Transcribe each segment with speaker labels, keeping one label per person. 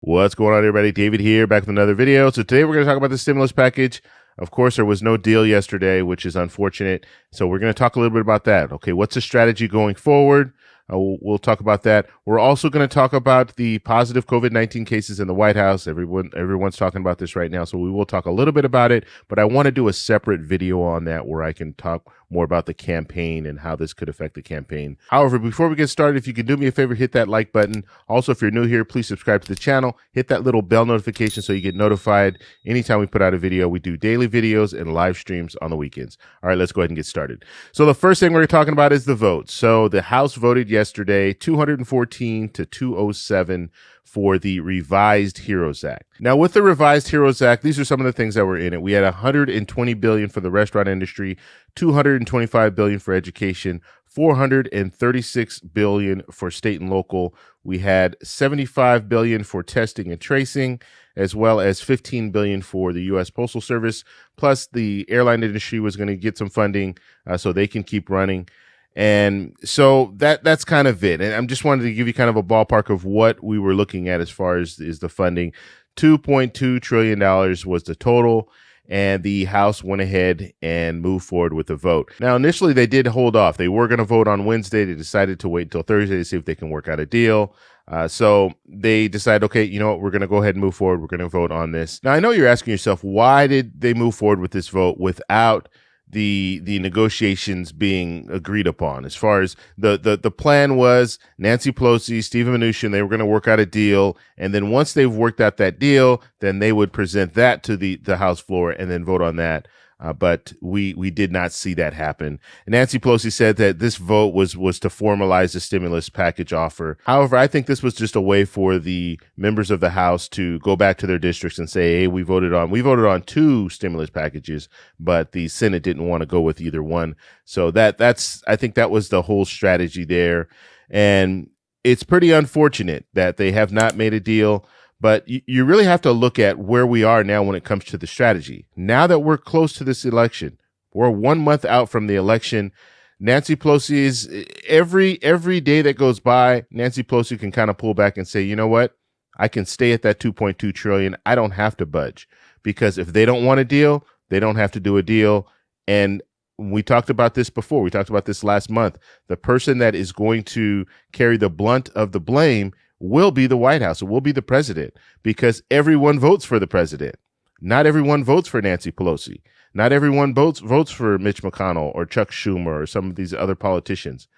Speaker 1: What's going on, everybody? David here, back with another video. So today we're going to talk about the stimulus package. Of course, there was no deal yesterday, which is unfortunate. So we're going to talk a little bit about that. Okay, what's the strategy going forward? We'll talk about that. We're also going to talk about the positive COVID-19 cases in the White House. Everyone's talking about this right now, so we will talk a little bit about it. But I want to do a separate video on that where I can talk more about the campaign and how this could affect the campaign. However, before we get started, if you could do me a favor, hit that like button. Also, if you're new here, please subscribe to the channel. Hit that little bell notification so you get notified anytime we put out a video. We do daily videos and live streams on the weekends. All right, let's go ahead and get started. So the first thing we're talking about is the vote. So the House voted yesterday 214 to 207 for the revised HEROES Act. Now, with the revised HEROES Act, these are some of the things that were in it. We had $120 billion for the restaurant industry, $225 billion for education, $436 billion for state and local. We had $75 billion for testing and tracing, as well as $15 billion for the U.S. Postal Service. Plus, the airline industry was going to get some funding so they can keep running. And so that's kind of it. And I'm just wanted to give you kind of a ballpark of what we were looking at as far as is the funding. $2.2 trillion was the total. And the House went ahead and moved forward with the vote. Now, initially, they did hold off. They were going to vote on Wednesday. They decided to wait until Thursday to see if they can work out a deal. So they decided, okay, you know what, we're going to go ahead and move forward. We're going to vote on this. Now, I know you're asking yourself, why did they move forward with this vote without the negotiations being agreed upon? As far as the plan was, Nancy Pelosi, Stephen Mnuchin, they were going to work out a deal, and then once they've worked out that deal, then they would present that to the House floor and then vote on that. But we did not see that happen. And Nancy Pelosi said that this vote was to formalize the stimulus package offer. However, I think this was just a way for the members of the House to go back to their districts and say, hey, we voted on two stimulus packages, but the Senate didn't want to go with either one. So I think that was the whole strategy there. And it's pretty unfortunate that they have not made a deal. But you really have to look at where we are now when it comes to the strategy. Now that we're close to this election, we're 1 month out from the election. Nancy Pelosi is every day that goes by, Nancy Pelosi can kind of pull back and say, you know what? I can stay at that 2.2 trillion. I don't have to budge, because if they don't want a deal, they don't have to do a deal. And we talked about this before. We talked about this last month. The person that is going to carry the blunt of the blame will be the White House. It will be the president, because everyone votes for the president. Not everyone votes for Nancy Pelosi. Not everyone votes for Mitch McConnell or Chuck Schumer or some of these other politicians.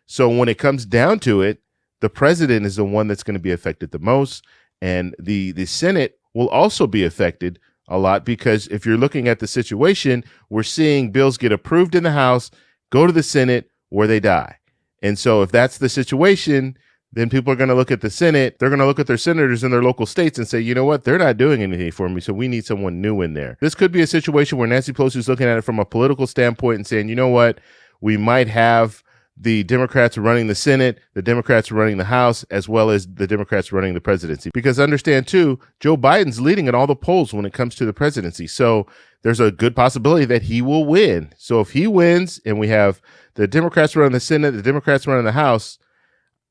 Speaker 1: So when it comes down to it, the president is the one that's going to be affected the most. And the Senate will also be affected a lot, because if you're looking at the situation, we're seeing bills get approved in the House, go to the Senate, where they die. And so if that's the situation, then people are going to look at the Senate. They're going to look at their senators in their local states and say, you know what? They're not doing anything for me, so we need someone new in there. This could be a situation where Nancy Pelosi is looking at it from a political standpoint and saying, you know what? We might have the Democrats running the Senate, the Democrats running the House, as well as the Democrats running the presidency. Because understand, too, Joe Biden's leading in all the polls when it comes to the presidency. So there's a good possibility that he will win. So if he wins and we have the Democrats running the Senate, the Democrats running the House,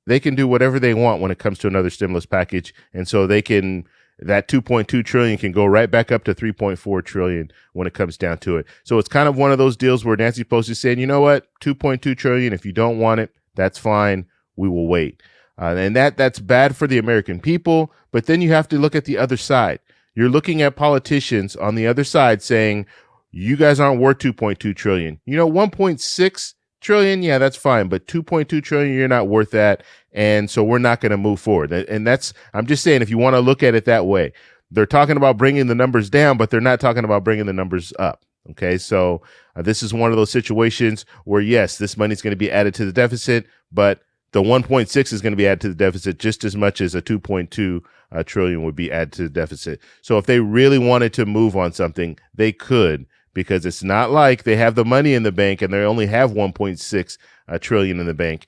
Speaker 1: they can do whatever they want when it comes to another stimulus package. And so that 2.2 trillion can go right back up to 3.4 trillion when it comes down to it. So it's kind of one of those deals where Nancy Pelosi is saying, you know what, 2.2 trillion, if you don't want it, that's fine. We will wait. And that's bad for the American people. But then you have to look at the other side. You're looking at politicians on the other side saying, you guys aren't worth 2.2 trillion. You know, 1.6 trillion, yeah, that's fine, but 2.2 trillion, you're not worth that, and so we're not going to move forward. And that's, I'm just saying, if you want to look at it that way, they're talking about bringing the numbers down, but they're not talking about bringing the numbers up. Okay, so this is one of those situations where, yes, this money is going to be added to the deficit, but the 1.6 is going to be added to the deficit just as much as a 2.2 trillion would be added to the deficit. So if they really wanted to move on something, they could, because it's not like they have the money in the bank and they only have 1.6 trillion in the bank.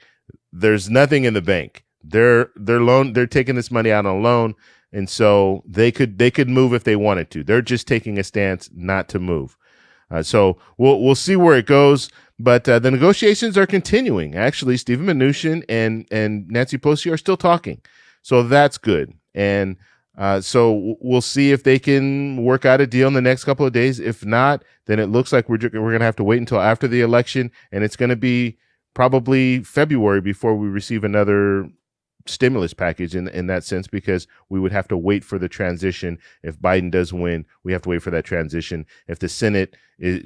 Speaker 1: There's nothing in the bank. They're taking this money out on a loan, and so they could move if they wanted to. They're just taking a stance not to move. So we'll see where it goes. But the negotiations are continuing. Actually, Stephen Mnuchin and Nancy Pelosi are still talking. So that's good. And So we'll see if they can work out a deal in the next couple of days. If not, then it looks like we're going to have to wait until after the election, and it's going to be probably February before we receive another stimulus package in that sense, because we would have to wait for the transition. If Biden does win, we have to wait for that transition. If the Senate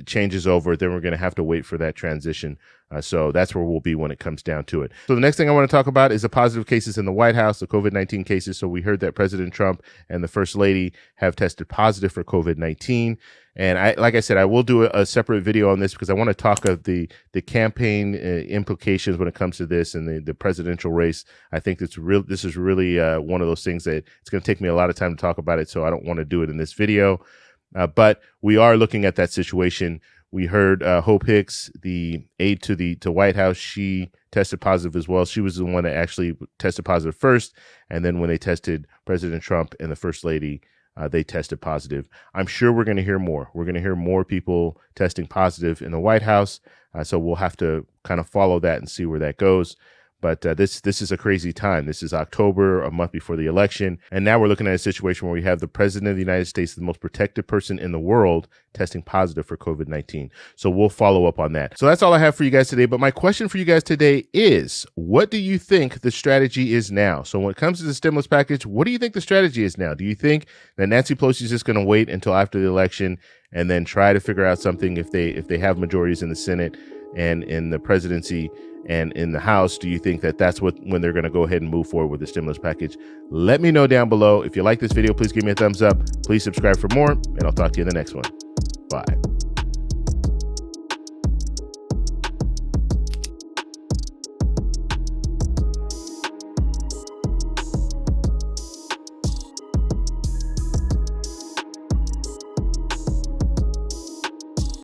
Speaker 1: changes over, then we're going to have to wait for that transition. So that's where we'll be when it comes down to it. So the next thing I want to talk about is the positive cases in the White House, the COVID-19 cases. So we heard that President Trump and the First Lady have tested positive for COVID-19. And like I said, I will do a separate video on this because I want to talk of the campaign implications when it comes to this and the presidential race. I think this is really one of those things that it's going to take me a lot of time to talk about it, so I don't want to do it in this video. But we are looking at that situation. We heard Hope Hicks, the aide to White House, she tested positive as well. She was the one that actually tested positive first, and then when they tested President Trump and the First Lady, they tested positive. I'm sure we're going to hear more. We're going to hear more people testing positive in the White House, so we'll have to kind of follow that and see where that goes. But this is a crazy time. This is October, a month before the election. And now we're looking at a situation where we have the president of the United States, the most protected person in the world, testing positive for COVID-19. So we'll follow up on that. So that's all I have for you guys today. But my question for you guys today is, what do you think the strategy is now? So when it comes to the stimulus package, what do you think the strategy is now? Do you think that Nancy Pelosi is just going to wait until after the election and then try to figure out something if they have majorities in the Senate and in the presidency and in the House? Do you think that that's when they're going to go ahead and move forward with the stimulus package? Let me know down below. If you like this video, please give me a thumbs up. Please subscribe for more, and I'll talk to you in the next one. Bye.